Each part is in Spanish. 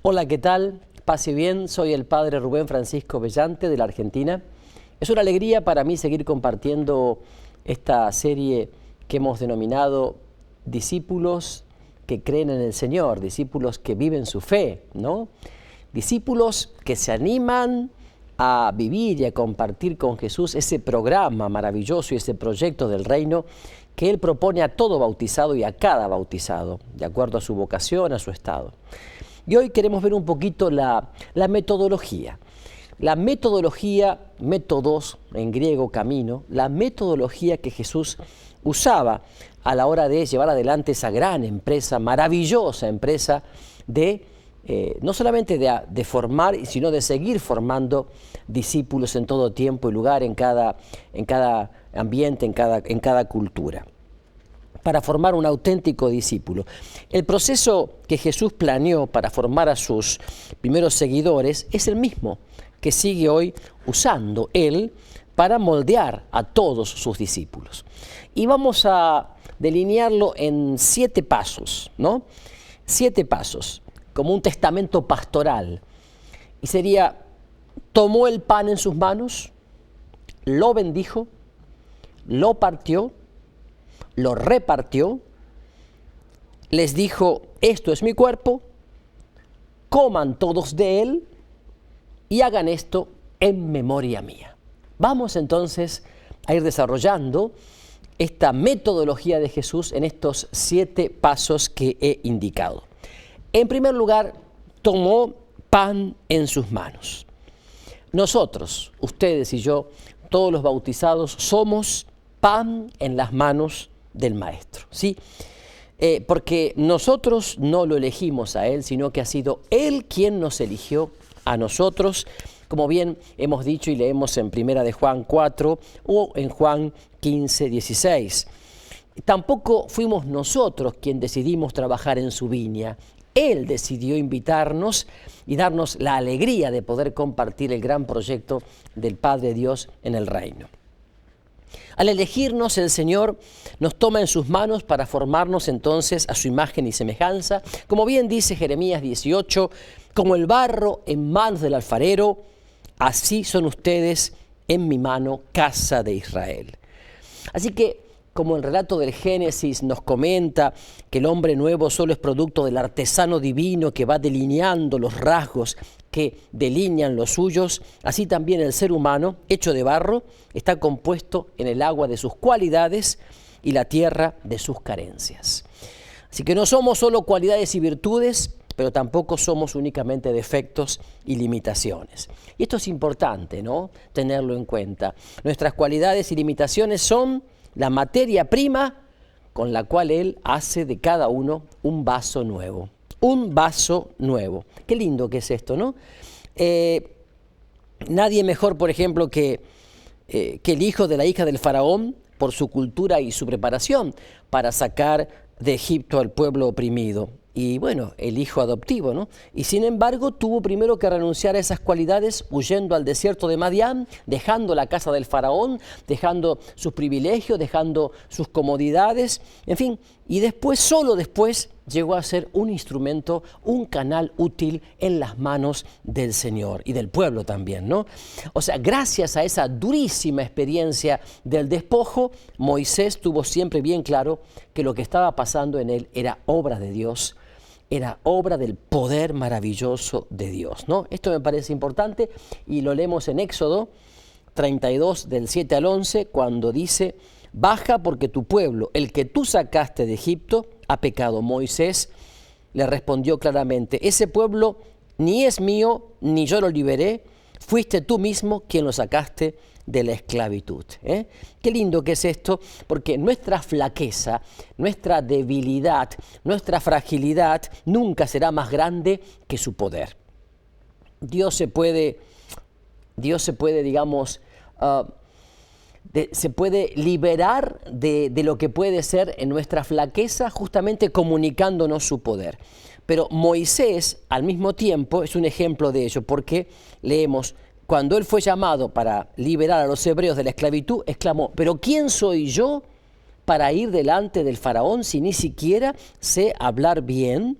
Hola, ¿qué tal? Pase bien, soy el padre Rubén Francisco Bellante de la Argentina. Es una alegría para mí seguir compartiendo esta serie que hemos denominado Discípulos que creen en el Señor, discípulos que viven su fe, ¿no? Discípulos que se animan a vivir y a compartir con Jesús ese programa maravilloso y ese proyecto del reino que Él propone a todo bautizado y a cada bautizado, de acuerdo a su vocación, a su estado. Y hoy queremos ver un poquito la metodología. La metodología, métodos en griego, camino, la metodología que Jesús usaba a la hora de llevar adelante esa gran empresa, maravillosa empresa de no solamente de formar, sino de seguir formando discípulos en todo tiempo y lugar, en cada ambiente, en cada cultura, para formar un auténtico discípulo. El proceso que Jesús planeó para formar a sus primeros seguidores es el mismo que sigue hoy usando Él para moldear a todos sus discípulos. Y vamos a delinearlo en 7 pasos, ¿no? 7 pasos, como un testamento pastoral. Y sería: tomó el pan en sus manos, lo bendijo, lo partió, lo repartió, les dijo: esto es mi cuerpo, coman todos de él y hagan esto en memoria mía. Vamos entonces a ir desarrollando esta metodología de Jesús en estos 7 pasos que he indicado. En primer lugar, tomó pan en sus manos. Nosotros, ustedes y yo, todos los bautizados, somos pan en las manos del Maestro, ¿sí? Porque nosotros no lo elegimos a Él, sino que ha sido Él quien nos eligió a nosotros, como bien hemos dicho y leemos en 1 de Juan 4 o en Juan 15, 16. Tampoco fuimos nosotros quien decidimos trabajar en su viña. Él decidió invitarnos y darnos la alegría de poder compartir el gran proyecto del Padre Dios en el reino. Al elegirnos, el Señor nos toma en sus manos para formarnos entonces a su imagen y semejanza. Como bien dice Jeremías 18, como el barro en manos del alfarero, así son ustedes en mi mano, casa de Israel. Así que, como el relato del Génesis nos comenta que el hombre nuevo solo es producto del artesano divino que va delineando los rasgos que delinean los suyos, así también el ser humano, hecho de barro, está compuesto en el agua de sus cualidades y la tierra de sus carencias. Así que no somos solo cualidades y virtudes, pero tampoco somos únicamente defectos y limitaciones. Y esto es importante, ¿no?, tenerlo en cuenta. Nuestras cualidades y limitaciones son la materia prima con la cual Él hace de cada uno un vaso nuevo. Un vaso nuevo. Qué lindo que es esto, ¿no? Nadie mejor, por ejemplo, que el hijo de la hija del faraón, por su cultura y su preparación para sacar de Egipto al pueblo oprimido. Y bueno, el hijo adoptivo, ¿no? Y sin embargo tuvo primero que renunciar a esas cualidades huyendo al desierto de Madián, dejando la casa del faraón, dejando sus privilegios, dejando sus comodidades, en fin. Y después, solo después, llegó a ser un instrumento, un canal útil en las manos del Señor y del pueblo también, ¿no? O sea, gracias a esa durísima experiencia del despojo, Moisés tuvo siempre bien claro que lo que estaba pasando en él era obra de Dios, era obra del poder maravilloso de Dios, ¿no? Esto me parece importante y lo leemos en Éxodo 32, del 7 al 11, cuando dice: baja porque tu pueblo, el que tú sacaste de Egipto, ha pecado. Moisés le respondió claramente: ese pueblo ni es mío, ni yo lo liberé, fuiste tú mismo quien lo sacaste de la esclavitud. Qué lindo que es esto, porque nuestra flaqueza, nuestra debilidad, nuestra fragilidad nunca será más grande que su poder. Dios se puede, digamos, se puede liberar de lo que puede ser en nuestra flaqueza, justamente comunicándonos su poder. Pero Moisés, al mismo tiempo, es un ejemplo de ello, porque leemos: cuando él fue llamado para liberar a los hebreos de la esclavitud, exclamó: ¿pero quién soy yo para ir delante del faraón si ni siquiera sé hablar bien?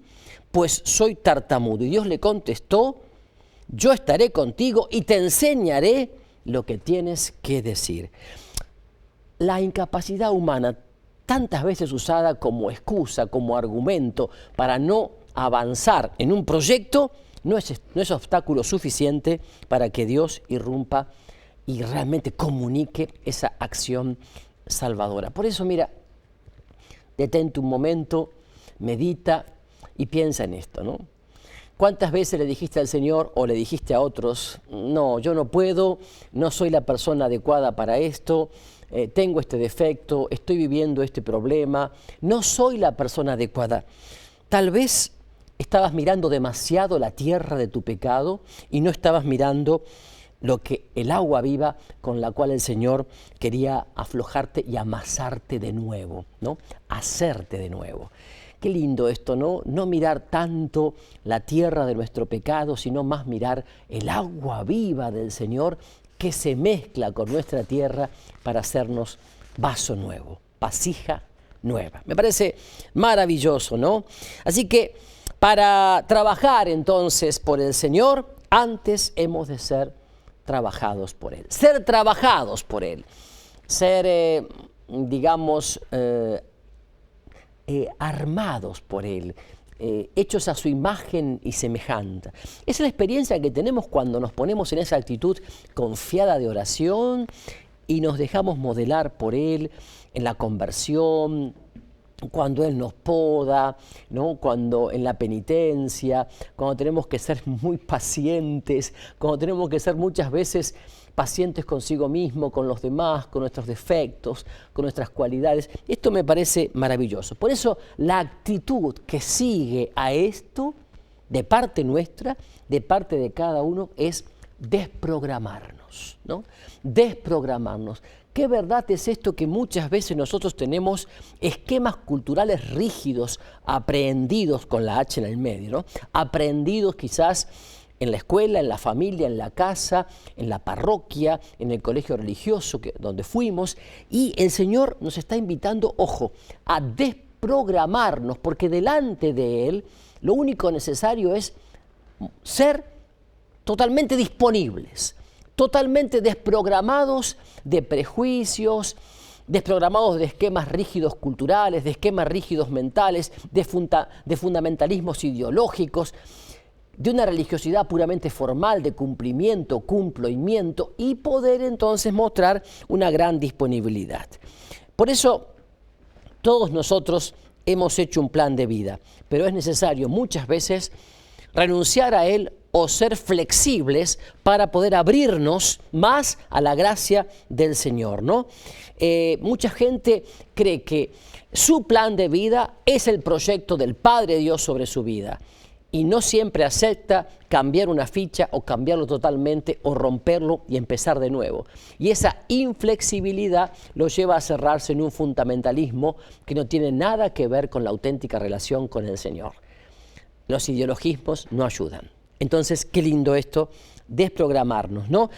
pues soy tartamudo. Y Dios le contestó, yo estaré contigo y te enseñaré lo que tienes que decir. La incapacidad humana, tantas veces usada como excusa, como argumento para no avanzar en un proyecto, no es obstáculo suficiente para que Dios irrumpa y realmente comunique esa acción salvadora. Por eso, mira, detente un momento, medita y piensa en esto, ¿no? ¿Cuántas veces le dijiste al Señor o le dijiste a otros, no, yo no puedo, no soy la persona adecuada para esto, tengo este defecto, estoy viviendo este problema, no soy la persona adecuada? Tal vez estabas mirando demasiado la tierra de tu pecado y no estabas mirando lo que el agua viva con la cual el Señor quería aflojarte y amasarte de nuevo, ¿no? Hacerte de nuevo. Qué lindo esto, ¿no? No mirar tanto la tierra de nuestro pecado, sino más mirar el agua viva del Señor que se mezcla con nuestra tierra para hacernos vaso nuevo, vasija nueva. Me parece maravilloso, ¿no? Así que para trabajar entonces por el Señor, antes hemos de ser trabajados por Él. Ser trabajados por Él. Ser, armados por Él, hechos a su imagen y semejanza. Esa es la experiencia que tenemos cuando nos ponemos en esa actitud confiada de oración y nos dejamos modelar por Él en la conversión, cuando Él nos poda, ¿no? Cuando en la penitencia, cuando tenemos que ser muy pacientes, cuando tenemos que ser muchas veces pacientes consigo mismo, con los demás, con nuestros defectos, con nuestras cualidades. Esto me parece maravilloso. Por eso la actitud que sigue a esto, de parte nuestra, de parte de cada uno, es desprogramarnos, ¿no? Desprogramarnos. ¿Qué verdad es esto que muchas veces nosotros tenemos esquemas culturales rígidos, aprehendidos con la H en el medio, ¿no? Aprendidos quizás en la escuela, en la familia, en la casa, en la parroquia, en el colegio religioso donde fuimos, y el Señor nos está invitando, ojo, a desprogramarnos, porque delante de Él lo único necesario es ser totalmente disponibles, totalmente desprogramados de prejuicios, desprogramados de esquemas rígidos culturales, de esquemas rígidos mentales, de fundamentalismos ideológicos, de una religiosidad puramente formal, de cumplimiento, cumplo y miento, y poder entonces mostrar una gran disponibilidad. Por eso todos nosotros hemos hecho un plan de vida, pero es necesario muchas veces renunciar a él o ser flexibles para poder abrirnos más a la gracia del Señor, ¿no? Mucha gente cree que su plan de vida es el proyecto del Padre Dios sobre su vida y no siempre acepta cambiar una ficha o cambiarlo totalmente o romperlo y empezar de nuevo. Y esa inflexibilidad lo lleva a cerrarse en un fundamentalismo que no tiene nada que ver con la auténtica relación con el Señor. Los ideologismos no ayudan. Entonces, qué lindo esto, desprogramarnos, ¿no?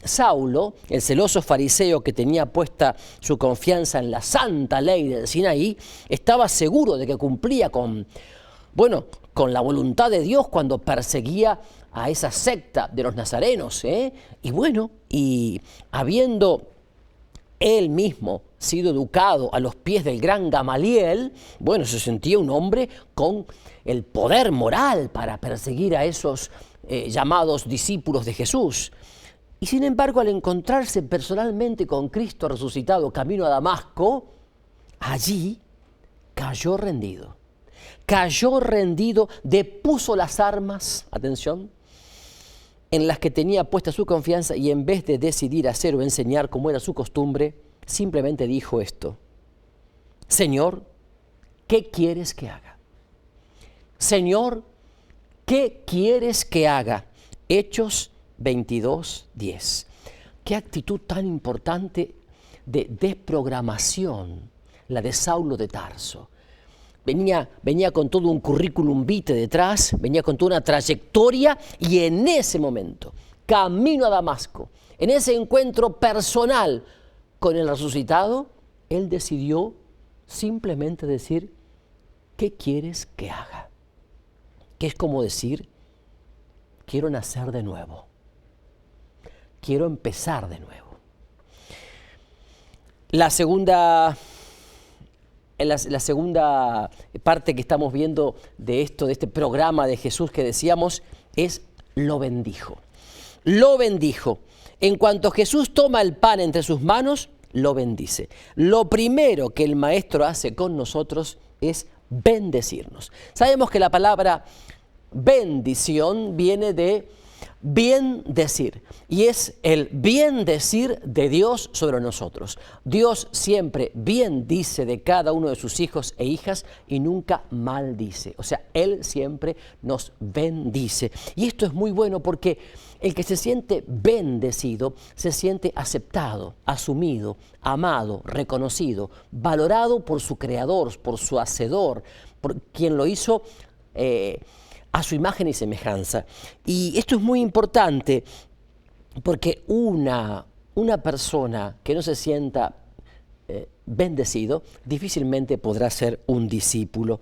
Saulo, el celoso fariseo que tenía puesta su confianza en la santa ley del Sinaí, estaba seguro de que cumplía con la voluntad de Dios cuando perseguía a esa secta de los nazarenos, y habiendo él mismo sido educado a los pies del gran Gamaliel, se sentía un hombre con el poder moral para perseguir a esos llamados discípulos de Jesús. Y sin embargo, al encontrarse personalmente con Cristo resucitado camino a Damasco, allí cayó rendido. Depuso las armas, atención, en las que tenía puesta su confianza y en vez de decidir hacer o enseñar como era su costumbre, simplemente dijo esto: Señor, ¿qué quieres que haga? Señor, ¿qué quieres que haga? Hechos 22:10. Qué actitud tan importante de desprogramación, la de Saulo de Tarso. Venía con todo un currículum vitae detrás, venía con toda una trayectoria y en ese momento, camino a Damasco, en ese encuentro personal con el resucitado, él decidió simplemente decir: ¿qué quieres que haga? que es como decir, quiero nacer de nuevo, quiero empezar de nuevo. La segunda parte que estamos viendo de este programa de Jesús que decíamos, es lo bendijo. Lo bendijo. En cuanto Jesús toma el pan entre sus manos, lo bendice. Lo primero que el Maestro hace con nosotros es bendecirnos. Sabemos que la palabra bendición viene de bien decir, y es el bien decir de Dios sobre nosotros. Dios siempre bien dice de cada uno de sus hijos e hijas y nunca maldice. O sea, Él siempre nos bendice. Y esto es muy bueno porque el que se siente bendecido se siente aceptado, asumido, amado, reconocido, valorado por su Creador, por su Hacedor, por quien lo hizo a su imagen y semejanza. Y esto es muy importante porque una persona que no se sienta bendecido difícilmente podrá ser un discípulo.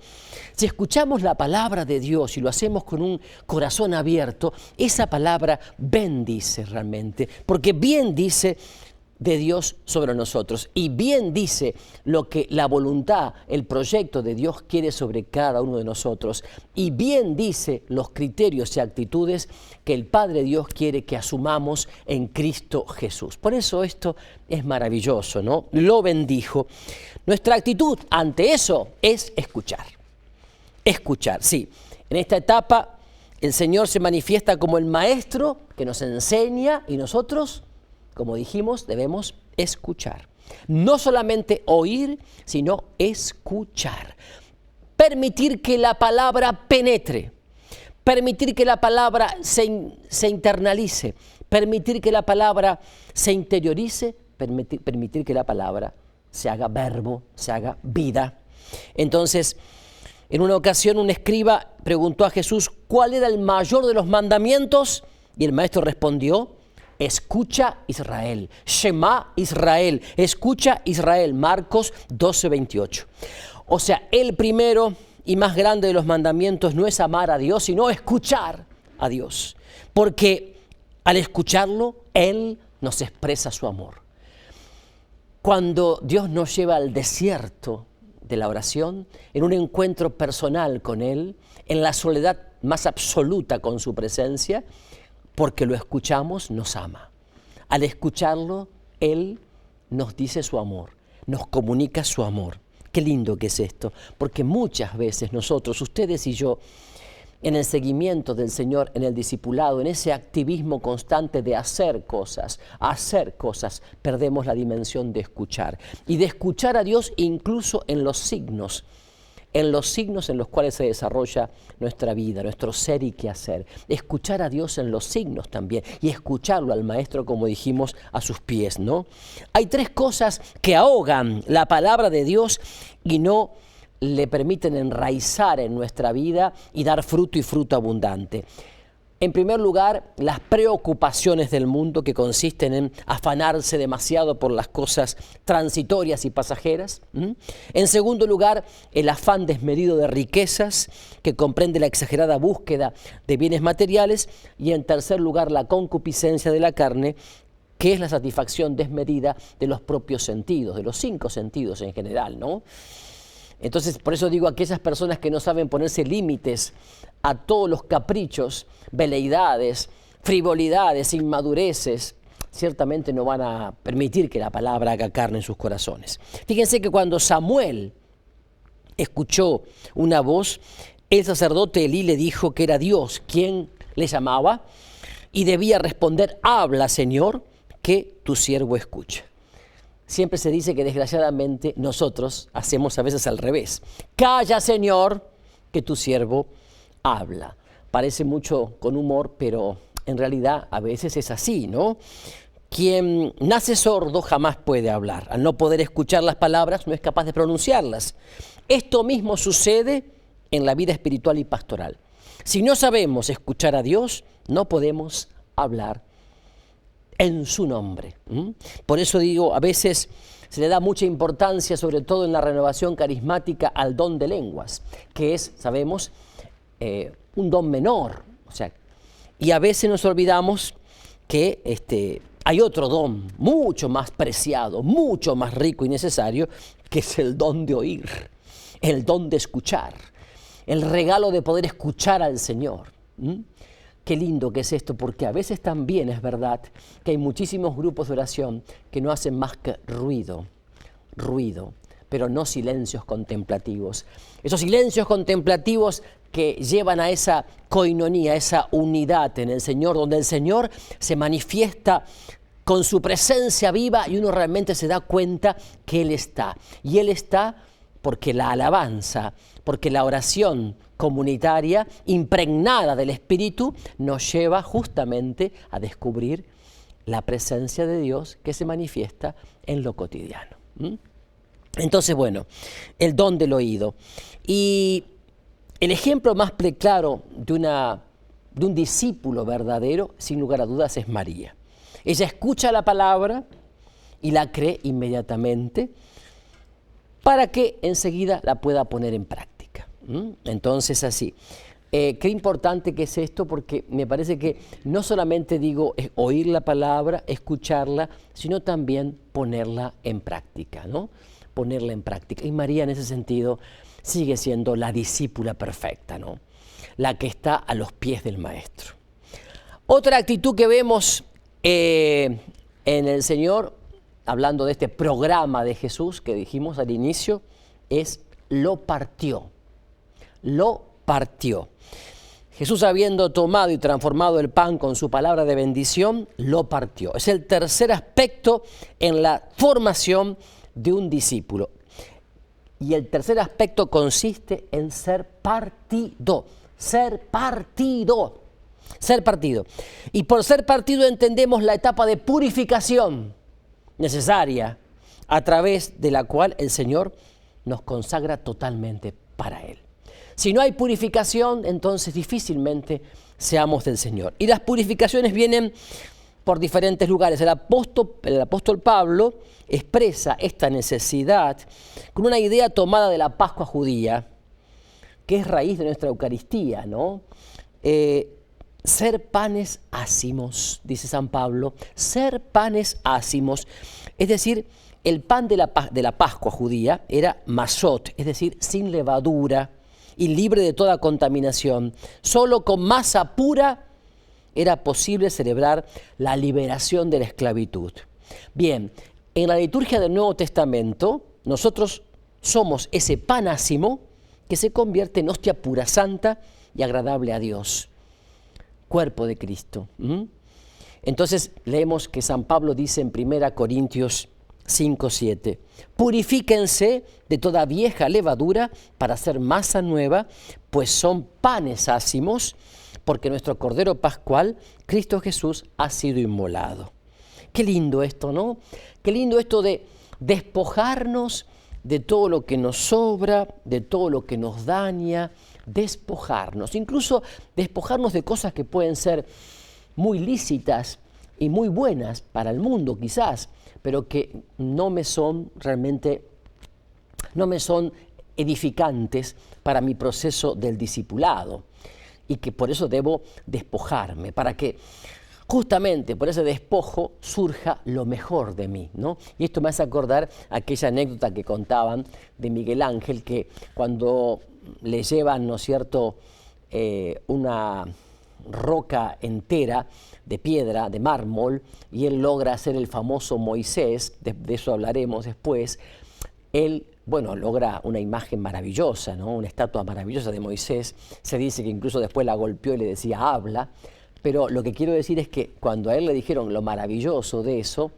Si escuchamos la palabra de Dios y lo hacemos con un corazón abierto, esa palabra bendice realmente, porque bien dice de Dios sobre nosotros y bien dice lo que la voluntad, el proyecto de Dios quiere sobre cada uno de nosotros y bien dice los criterios y actitudes que el Padre Dios quiere que asumamos en Cristo Jesús. Por eso esto es maravilloso, ¿no? Lo bendijo. Nuestra actitud ante eso es escuchar. Escuchar, sí. En esta etapa el Señor se manifiesta como el Maestro que nos enseña y nosotros, como dijimos, debemos escuchar. No solamente oír, sino escuchar. Permitir que la palabra penetre. Permitir que la palabra se internalice. Permitir que la palabra se interiorice. Permitir que la palabra se haga verbo, se haga vida. Entonces, en una ocasión un escriba preguntó a Jesús cuál era el mayor de los mandamientos y el Maestro respondió: escucha Israel, Shema Israel, escucha Israel, Marcos 12:28. O sea, el primero y más grande de los mandamientos no es amar a Dios, sino escuchar a Dios. Porque al escucharlo, Él nos expresa su amor. Cuando Dios nos lleva al desierto de la oración, en un encuentro personal con Él, en la soledad más absoluta con su presencia, porque lo escuchamos, nos ama. Al escucharlo, Él nos dice su amor, nos comunica su amor. Qué lindo que es esto, porque muchas veces nosotros, ustedes y yo, en el seguimiento del Señor, en el discipulado, en ese activismo constante de hacer cosas, perdemos la dimensión de escuchar. Y de escuchar a Dios incluso en los signos en los cuales se desarrolla nuestra vida, nuestro ser y quehacer. Escuchar a Dios en los signos también y escucharlo al Maestro, como dijimos, a sus pies, ¿no? Hay tres cosas que ahogan la palabra de Dios y no le permiten enraizar en nuestra vida y dar fruto y fruto abundante. En primer lugar, las preocupaciones del mundo que consisten en afanarse demasiado por las cosas transitorias y pasajeras. En segundo lugar, el afán desmedido de riquezas que comprende la exagerada búsqueda de bienes materiales. Y en tercer lugar, la concupiscencia de la carne, que es la satisfacción desmedida de los propios sentidos, de los 5 sentidos en general, ¿no? Entonces, por eso digo, aquellas personas que no saben ponerse límites a todos los caprichos, veleidades, frivolidades, inmadureces, ciertamente no van a permitir que la palabra haga carne en sus corazones. Fíjense que cuando Samuel escuchó una voz, el sacerdote Elí le dijo que era Dios quien le llamaba y debía responder: habla, Señor, que tu siervo escucha. Siempre se dice que desgraciadamente nosotros hacemos a veces al revés. Calla, Señor, que tu siervo habla. Parece mucho con humor, pero en realidad a veces es así, ¿no? Quien nace sordo jamás puede hablar. Al no poder escuchar las palabras, no es capaz de pronunciarlas. Esto mismo sucede en la vida espiritual y pastoral. Si no sabemos escuchar a Dios, no podemos hablar en su nombre. Por eso digo, a veces se le da mucha importancia, sobre todo en la renovación carismática, al don de lenguas, que es, sabemos, un don menor. O sea, y a veces nos olvidamos que hay otro don mucho más preciado, mucho más rico y necesario, que es el don de oír, el don de escuchar, el regalo de poder escuchar al Señor. Qué lindo que es esto, porque a veces también es verdad que hay muchísimos grupos de oración que no hacen más que ruido, pero no silencios contemplativos. Esos silencios contemplativos que llevan a esa coinonía, a esa unidad en el Señor, donde el Señor se manifiesta con su presencia viva y uno realmente se da cuenta que Él está. Y Él está porque la alabanza, porque la oración comunitaria impregnada del Espíritu nos lleva justamente a descubrir la presencia de Dios que se manifiesta en lo cotidiano. Entonces, bueno, el don del oído. Y el ejemplo más claro de un discípulo verdadero, sin lugar a dudas, es María. Ella escucha la palabra y la cree inmediatamente para que enseguida la pueda poner en práctica. Entonces, así. Qué importante que es esto, porque me parece que no solamente digo es oír la palabra, escucharla, sino también ponerla en práctica, ¿no? Ponerla en práctica. Y María, en ese sentido, sigue siendo la discípula perfecta, ¿no? La que está a los pies del Maestro. Otra actitud que vemos en el Señor, hablando de este programa de Jesús que dijimos al inicio, es lo partió. Lo partió. Jesús, habiendo tomado y transformado el pan con su palabra de bendición, lo partió. Es el tercer aspecto en la formación de un discípulo. Y el tercer aspecto consiste en ser partido. Ser partido. Ser partido. Y por ser partido entendemos la etapa de purificación necesaria, a través de la cual el Señor nos consagra totalmente para Él. Si no hay purificación, entonces difícilmente seamos del Señor. Y las purificaciones vienen por diferentes lugares. El apóstol Pablo expresa esta necesidad con una idea tomada de la Pascua judía, que es raíz de nuestra Eucaristía, ¿no? Ser panes ácimos, dice San Pablo, ser panes ácimos, es decir, el pan de la Pascua judía era masot, es decir, sin levadura y libre de toda contaminación. Solo con masa pura era posible celebrar la liberación de la esclavitud. Bien, en la liturgia del Nuevo Testamento, nosotros somos ese pan ácimo que se convierte en hostia pura, santa y agradable a Dios. Cuerpo de Cristo. Entonces leemos que San Pablo dice en 1 Corintios 5:7, purifíquense de toda vieja levadura para hacer masa nueva, pues son panes ácimos, porque nuestro Cordero Pascual, Cristo Jesús, ha sido inmolado. Qué lindo esto, ¿no? Qué lindo esto de despojarnos de todo lo que nos sobra, de todo lo que nos daña, despojarnos, incluso despojarnos de cosas que pueden ser muy lícitas y muy buenas para el mundo quizás, pero que no me son edificantes para mi proceso del discipulado y que por eso debo despojarme, para que justamente por ese despojo surja lo mejor de mí, ¿no? Y esto me hace acordar aquella anécdota que contaban de Miguel Ángel, que cuando le llevan, ¿no es cierto?, una roca entera de piedra, de mármol, y él logra hacer el famoso Moisés, de eso hablaremos después. Él, bueno, logra una imagen maravillosa, ¿no? Una estatua maravillosa de Moisés. Se dice que incluso después la golpeó y le decía, habla. Pero lo que quiero decir es que cuando a él le dijeron lo maravilloso de eso,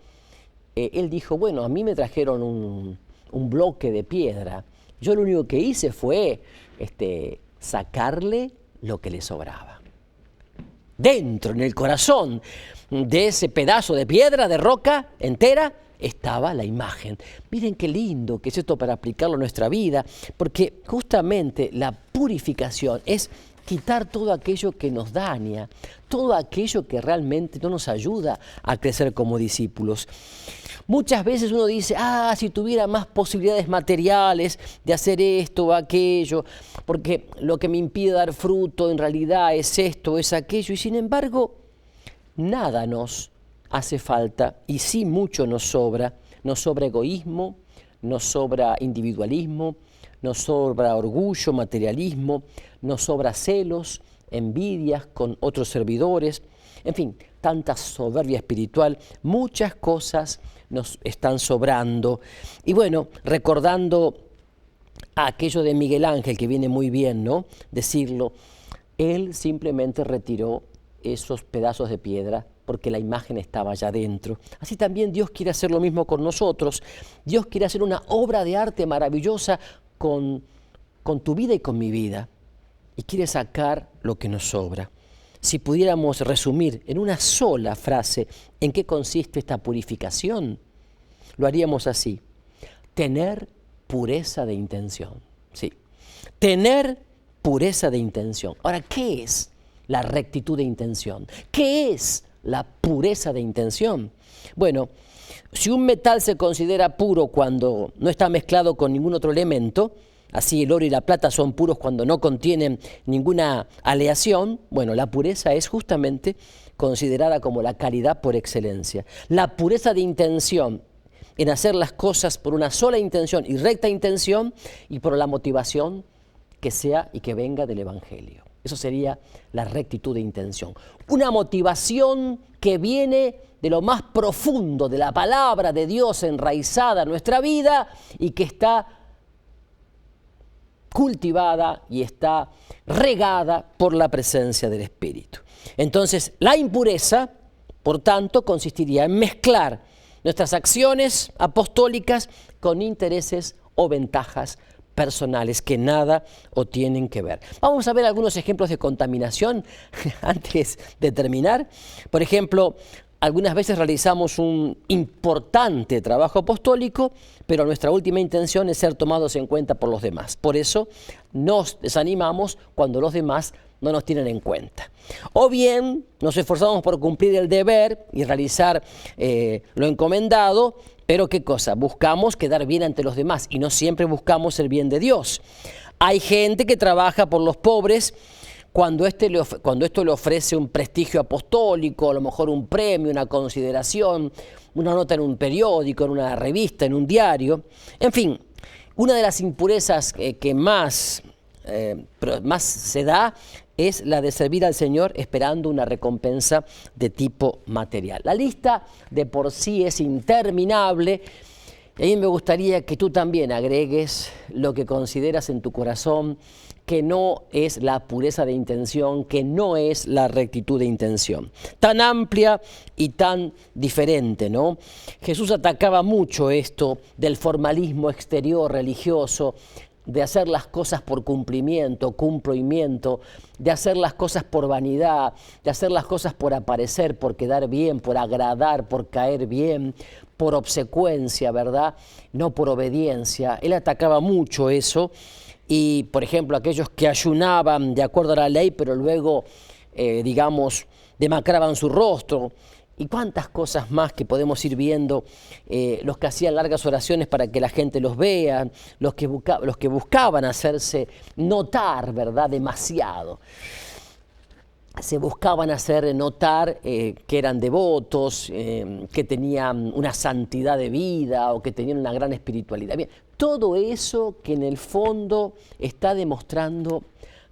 él dijo, bueno, a mí me trajeron un bloque de piedra. Yo lo único que hice fue sacarle lo que le sobraba. Dentro, en el corazón de ese pedazo de piedra, de roca entera, estaba la imagen. Miren qué lindo que es esto para aplicarlo a nuestra vida, porque justamente la purificación es quitar todo aquello que nos daña, todo aquello que realmente no nos ayuda a crecer como discípulos. Muchas veces uno dice, si tuviera más posibilidades materiales de hacer esto o aquello, porque lo que me impide dar fruto en realidad es esto o es aquello, y sin embargo, nada nos hace falta y sí mucho nos sobra egoísmo, nos sobra individualismo, nos sobra orgullo, materialismo, nos sobra celos, envidias con otros servidores, en fin, tanta soberbia espiritual, muchas cosas nos están sobrando. Y bueno, recordando a aquello de Miguel Ángel, que viene muy bien, ¿no?, decirlo, él simplemente retiró esos pedazos de piedra porque la imagen estaba allá adentro. Así también Dios quiere hacer lo mismo con nosotros. Dios quiere hacer una obra de arte maravillosa con tu vida y con mi vida. Y quiere sacar lo que nos sobra. Si pudiéramos resumir en una sola frase en qué consiste esta purificación, lo haríamos así: tener pureza de intención. Sí, tener pureza de intención. Ahora, ¿qué es la rectitud de intención? ¿Qué es la pureza de intención? Bueno, si un metal se considera puro cuando no está mezclado con ningún otro elemento, así el oro y la plata son puros cuando no contienen ninguna aleación, bueno, la pureza es justamente considerada como la calidad por excelencia. La pureza de intención en hacer las cosas por una sola intención y recta intención y por la motivación que sea y que venga del Evangelio. Eso sería la rectitud de intención. Una motivación que viene de lo más profundo de la palabra de Dios enraizada en nuestra vida y que está cultivada y está regada por la presencia del Espíritu. Entonces, la impureza, por tanto, consistiría en mezclar nuestras acciones apostólicas con intereses o ventajas personales que nada o tienen que ver. Vamos a ver algunos ejemplos de contaminación antes de terminar. Por ejemplo, algunas veces realizamos un importante trabajo apostólico, pero nuestra última intención es ser tomados en cuenta por los demás. Por eso nos desanimamos cuando los demás no nos tienen en cuenta. O bien nos esforzamos por cumplir el deber y realizar lo encomendado, pero ¿qué cosa? Buscamos quedar bien ante los demás y no siempre buscamos el bien de Dios. Hay gente que trabaja por los pobres cuando esto le ofrece un prestigio apostólico, a lo mejor un premio, una consideración, una nota en un periódico, en una revista, en un diario. En fin, una de las impurezas que más se da es la de servir al Señor esperando una recompensa de tipo material. La lista de por sí es interminable. Y a mí me gustaría que tú también agregues lo que consideras en tu corazón que no es la pureza de intención, que no es la rectitud de intención. Tan amplia y tan diferente, ¿no? Jesús atacaba mucho esto del formalismo exterior religioso, de hacer las cosas por cumplimiento, de hacer las cosas por vanidad, de hacer las cosas por aparecer, por quedar bien, por agradar, por caer bien, por obsecuencia, ¿verdad? No por obediencia. Él atacaba mucho eso. Y, por ejemplo, aquellos que ayunaban de acuerdo a la ley, pero luego, demacraban su rostro. Y cuántas cosas más que podemos ir viendo, los que hacían largas oraciones para que la gente los vea, los que buscaban hacerse notar, ¿verdad?, demasiado. Se buscaban hacer notar que eran devotos, que tenían una santidad de vida o que tenían una gran espiritualidad. Bien, todo eso que en el fondo está demostrando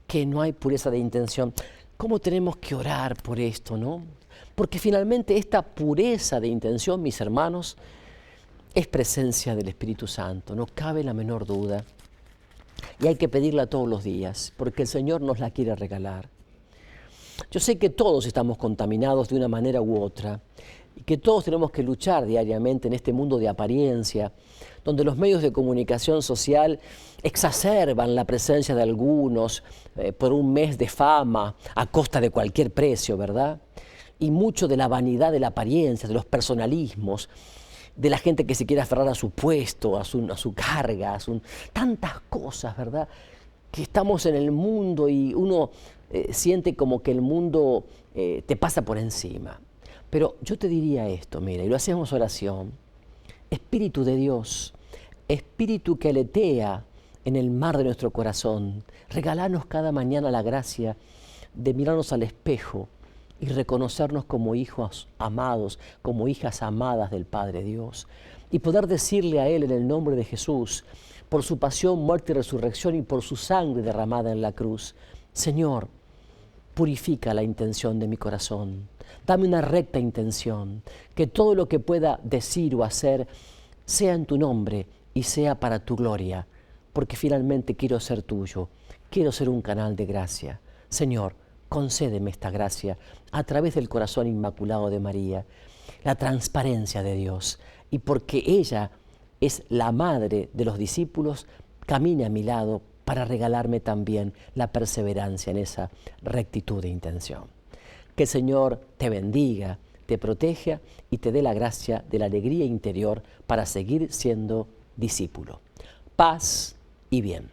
que no hay pureza de intención. ¿Cómo tenemos que orar por esto, no? Porque finalmente esta pureza de intención, mis hermanos, es presencia del Espíritu Santo, no cabe la menor duda. Y hay que pedirla todos los días, porque el Señor nos la quiere regalar. Yo sé que todos estamos contaminados de una manera u otra y que todos tenemos que luchar diariamente en este mundo de apariencia, donde los medios de comunicación social exacerban la presencia de algunos por un mes de fama a costa de cualquier precio, ¿verdad? Y mucho de la vanidad de la apariencia, de los personalismos, de la gente que se quiere aferrar a su puesto, a su carga, tantas cosas, ¿verdad? Que estamos en el mundo y uno siente como que el mundo te pasa por encima. Pero yo te diría esto, mira, y lo hacemos oración, Espíritu de Dios, Espíritu que aletea en el mar de nuestro corazón, regalanos cada mañana la gracia de mirarnos al espejo y reconocernos como hijos amados, como hijas amadas del Padre Dios, y poder decirle a Él en el nombre de Jesús, por su pasión, muerte y resurrección y por su sangre derramada en la cruz: Señor, purifica la intención de mi corazón, dame una recta intención, que todo lo que pueda decir o hacer sea en tu nombre y sea para tu gloria, porque finalmente quiero ser tuyo, quiero ser un canal de gracia. Señor, concédeme esta gracia a través del corazón inmaculado de María, la transparencia de Dios, y porque ella es la madre de los discípulos, camine a mi lado para regalarme también la perseverancia en esa rectitud de intención. Que el Señor te bendiga, te proteja y te dé la gracia de la alegría interior para seguir siendo discípulo. Paz y bien.